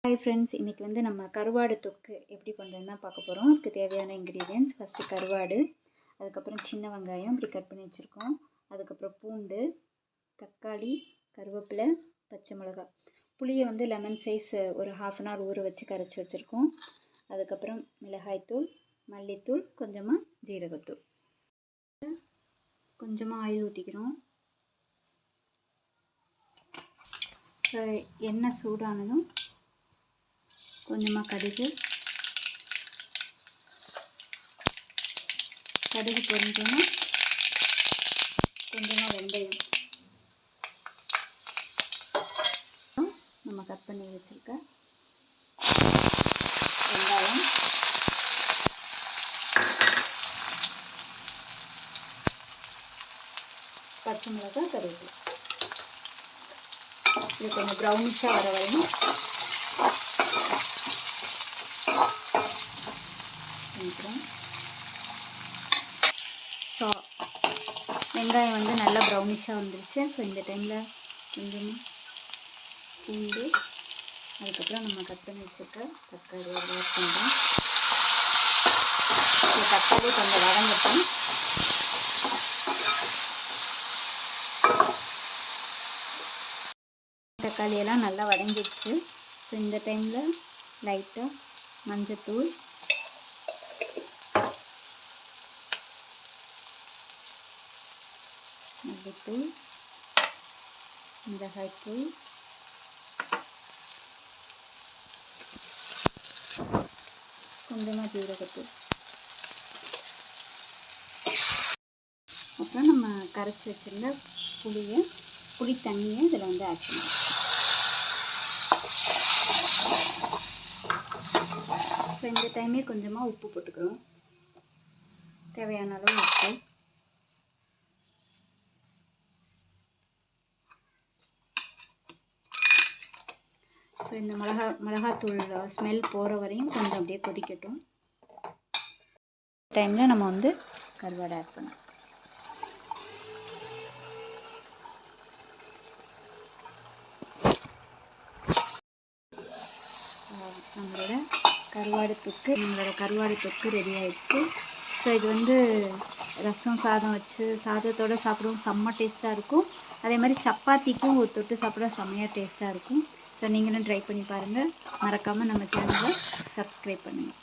Hi friends, இன்றைக்கி வந்து நம்ம கருவாடு தொக்கு எப்படி பண்ணுறதுன்னு தான் பார்க்க போகிறோம். அதுக்கு தேவையான இன்க்ரீடியன்ட்ஸ்: ஃபஸ்ட்டு கருவாடு, அதுக்கப்புறம் சின்ன வெங்காயம் இப்படி கட் பண்ணி வச்சுருக்கோம், அதுக்கப்புறம் பூண்டு, தக்காளி, கருவேப்பிலை, பச்சை மிளகாய், புளியை வந்து லெமன் சைஸ் ஒரு 1/2 hour ஊற வச்சு கரைச்சி வச்சுருக்கோம். அதுக்கப்புறம் மிளகாய்த்தூள், மல்லித்தூள், கொஞ்சமாக ஜீரகத்தூள், கொஞ்சமாக ஆயில் ஊற்றிக்கிறோம். எண்ணெய் சூடானதும் கொஞ்சமாக கடுகு பொரிஞ்சோன்னா கொஞ்சமாக வெந்தயம், நம்ம கட் பண்ணி வச்சுருக்க வெங்காயம், பச்சை மிளகாய், கருவேப்பிலை, இது கொஞ்சம் ப்ரௌனிஷாக வர வரையும் பண்ணிக்கிறோம். ஸோ வெங்காயம் வந்து நல்லா ப்ரௌனிஷாக வந்துருச்சு. ஸோ இந்த டைமில் கொஞ்சமாக பூண்டு, அதுக்கப்புறம் நம்ம கட் பண்ணி வச்சுருக்க தக்காளி ஆட் பண்ணுறோம். ஸோ தக்காளி கொஞ்சம் வதங்கட்டும். தக்காளியெல்லாம் நல்லா வதங்கிடுச்சு. ஸோ இந்த டைமில் லைட்டாக மஞ்சத்தூள், மல்லித்தூள், மிளகாய்த்தூள், கொஞ்சமாக ஜீரகத்தூள், அப்புறம் நம்ம கரைச்சி வச்சுருந்த புளி தண்ணியை இதில் வந்து ஆட் பண்ணுவோம். ஸோ இந்த டைமே கொஞ்சமாக உப்பு போட்டுக்கிறோம், தேவையான அளவு உப்பு. ஸோ இந்த மிளகாத்தூள் ஸ்மெல் போகிற வரையும் கொஞ்சம் அப்படியே கொதிக்கட்டும். டைமில் நம்ம வந்து கருவாடை ஆட் பண்ணோம். நம்மளோட கருவாடு தொக்கு ரெடி ஆயிடுச்சு. ஸோ இது வந்து ரசம் சாதம் வச்சு சாதத்தோடு சாப்பிடுவோம், செம்ம டேஸ்ட்டாக இருக்கும். அதே மாதிரி சப்பாத்திக்கும் ஒரு தொட்டு சாப்பிட செம்மையாக டேஸ்ட்டாக இருக்கும். ஸோ நீங்களும் ட்ரை பண்ணி பாருங்கள். மறக்காமல் நம்ம சேனலை சப்ஸ்கிரைப் பண்ணுங்கள்.